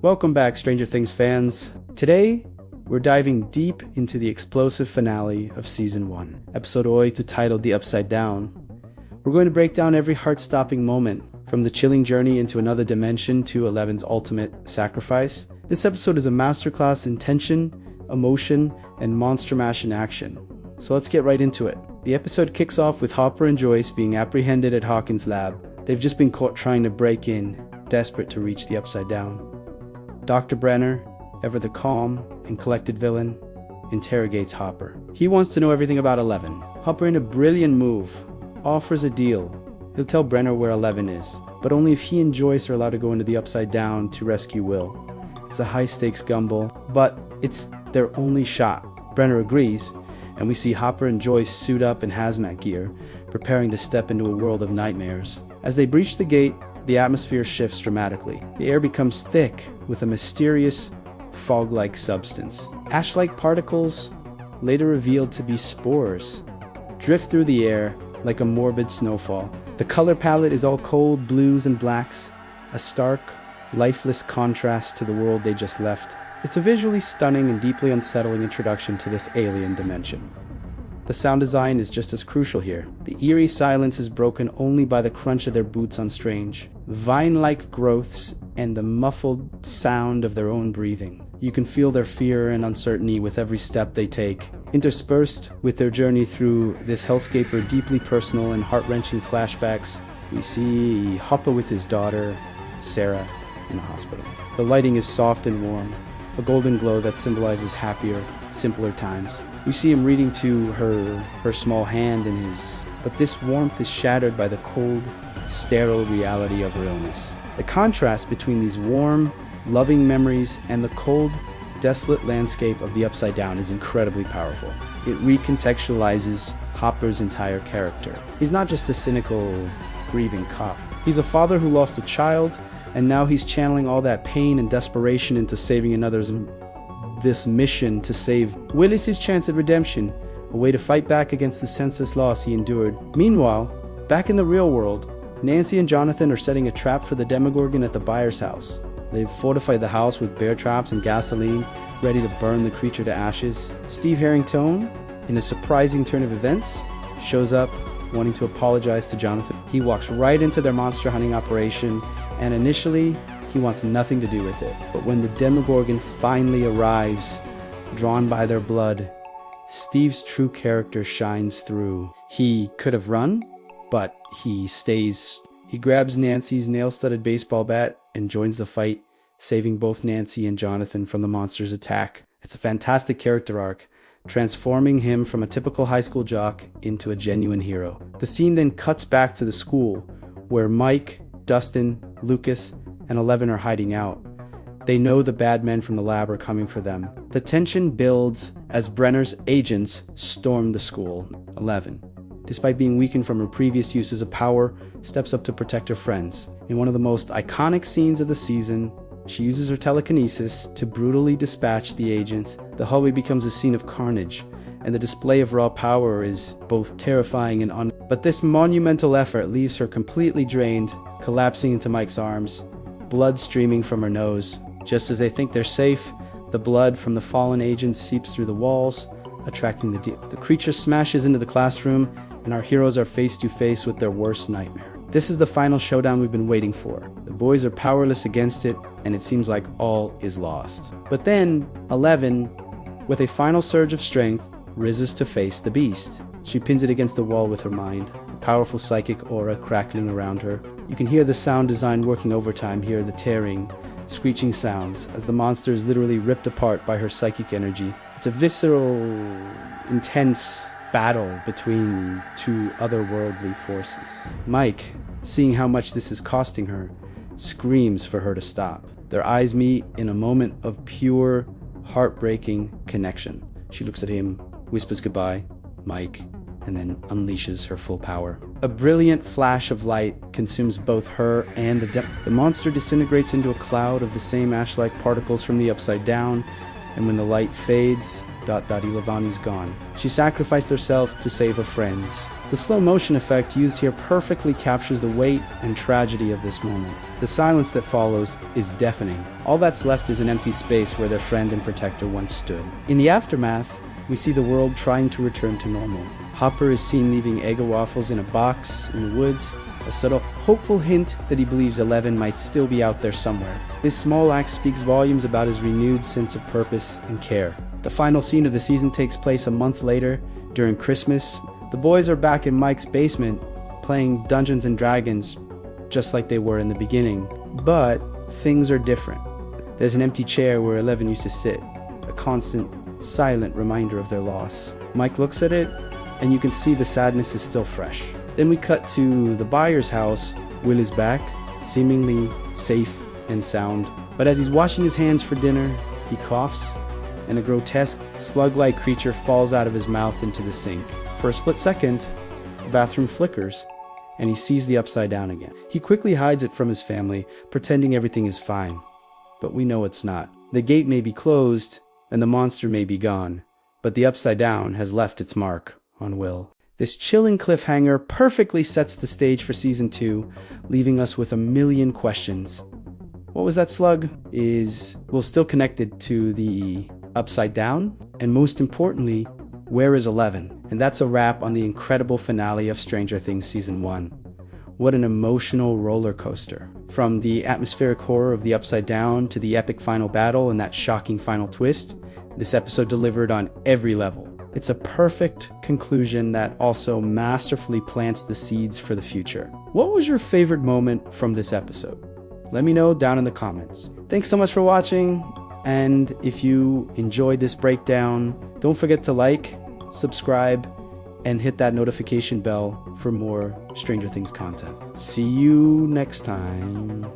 Welcome back, Stranger Things fans. Today, we're diving deep into the explosive finale of Season 1, Episode 8, titled The Upside Down. We're going to break down every heart-stopping moment, from the chilling journey into another dimension to Eleven's ultimate sacrifice. This episode is a masterclass in tension, emotion, and monster mash in action. So let's get right into it. The episode kicks off with Hopper and Joyce being apprehended at Hawkins' lab. They've just been caught trying to break in, desperate to reach the Upside Down. Dr. Brenner, ever the calm and collected villain, interrogates Hopper. He wants to know everything about Eleven. Hopper, in a brilliant move, offers a deal. He'll tell Brenner where Eleven is, but only if he and Joyce are allowed to go into the Upside Down to rescue Will. It's a high-stakes gamble, but it's their only shot. Brenner agrees, and we see Hopper and Joyce suit up in hazmat gear, preparing to step into a world of nightmares. As they breach the gate, the atmosphere shifts dramatically. The air becomes thick with a mysterious, fog-like substance. Ash-like particles, later revealed to be spores, drift through the air like a morbid snowfall. The color palette is all cold blues and blacks, a stark, lifeless contrast to the world they just left. It's a visually stunning and deeply unsettling introduction to this alien dimension. The sound design is just as crucial here. The eerie silence is broken only by the crunch of their boots on strange, vine-like growths and the muffled sound of their own breathing. You can feel their fear and uncertainty with every step they take. Interspersed with their journey through this hellscape are deeply personal and heart-wrenching flashbacks. We see Hopper with his daughter, Sarah, in the hospital. The lighting is soft and warm, a golden glow that symbolizes happier, simpler times. We see him reading to her small hand in his, but this warmth is shattered by the cold, sterile reality of her illness. The contrast between these warm, loving memories and the cold, desolate landscape of the Upside Down is incredibly powerful. It recontextualizes Hopper's entire character. He's not just a cynical, grieving cop. He's a father who lost a child, and now he's channeling all that pain and desperation into saving another's this mission to save Will is his chance at redemption, a way to fight back against the senseless loss he endured. Meanwhile, back in the real world, Nancy and Jonathan are setting a trap for the Demogorgon at the buyer's house. They've fortified the house with bear traps and gasoline, ready to burn the creature to ashes. Steve Harrington, in a surprising turn of events, shows up wanting to apologize to Jonathan. He walks right into their monster hunting operation, and initially, he wants nothing to do with it. But when the Demogorgon finally arrives, drawn by their blood, Steve's true character shines through. He could have run, but he stays. He grabs Nancy's nail-studded baseball bat and joins the fight, saving both Nancy and Jonathan from the monster's attack. It's a fantastic character arc, transforming him from a typical high school jock into a genuine hero. The scene then cuts back to the school, where Mike, Dustin, Lucas, and Eleven are hiding out. They know the bad men from the lab are coming for them. The tension builds as Brenner's agents storm the school. Eleven, despite being weakened from her previous uses of power, steps up to protect her friends. In one of the most iconic scenes of the season, she uses her telekinesis to brutally dispatch the agents. The hallway becomes a scene of carnage, and the display of raw power is both terrifying and But this monumental effort leaves her completely drained, collapsing into Mike's arms, blood streaming from her nose. Just as they think they're safe, the blood from the fallen agents seeps through the walls, attracting the creature smashes into the classroom, and our heroes are face to face with their worst nightmare. This is the final showdown we've been waiting for. The boys are powerless against it, and it seems like all is lost. But then, Eleven, with a final surge of strength, rises to face the beast. She pins it against the wall with her mind, a powerful psychic aura crackling around her. You can hear the sound design working overtime here, the tearing, screeching sounds, as the monster is literally ripped apart by her psychic energy. It's a visceral, intense battle between two otherworldly forces. Mike, seeing how much this is costing her, screams for her to stop. Their eyes meet in a moment of pure, heartbreaking connection. She looks at him, whispers goodbye, Mike, and then unleashes her full power. A brilliant flash of light consumes both her and the monster disintegrates into a cloud of the same ash-like particles from the Upside Down, and when the light fades, Ilavani's gone. She sacrificed herself to save her friends, The slow motion effect used here perfectly captures the weight and tragedy of this moment. The silence that follows is deafening. All that's left is an empty space where their friend and protector once stood. In the aftermath, we see the world trying to return to normal. Hopper is seen leaving Eggo waffles in a box in the woods, a subtle, hopeful hint that he believes Eleven might still be out there somewhere. This small act speaks volumes about his renewed sense of purpose and care. The final scene of the season takes place a month later, during Christmas. The boys are back in Mike's basement, playing Dungeons and Dragons, just like they were in the beginning. But things are different. There's an empty chair where Eleven used to sit, a constant, silent reminder of their loss. Mike looks at it, and you can see the sadness is still fresh. Then we cut to the buyer's house. Will is back, seemingly safe and sound. But as he's washing his hands for dinner, he coughs, and a grotesque, slug-like creature falls out of his mouth into the sink. For a split second, the bathroom flickers, and he sees the upside down again. He quickly hides it from his family, pretending everything is fine. But we know it's not. The gate may be closed, and the monster may be gone, but the upside down has left its mark on Will. This chilling cliffhanger perfectly sets the stage for Season 2, leaving us with a million questions. What was that slug? Is Will still connected to the upside down? And most importantly, where is Eleven? And that's a wrap on the incredible finale of Stranger Things Season 1. What an emotional roller coaster. From the atmospheric horror of the upside down to the epic final battle and that shocking final twist, this episode delivered on every level. It's a perfect conclusion that also masterfully plants the seeds for the future. What was your favorite moment from this episode? Let me know down in the comments. Thanks so much for watching, and if you enjoyed this breakdown, don't forget to like, subscribe, and hit that notification bell for more Stranger Things content. See you next time.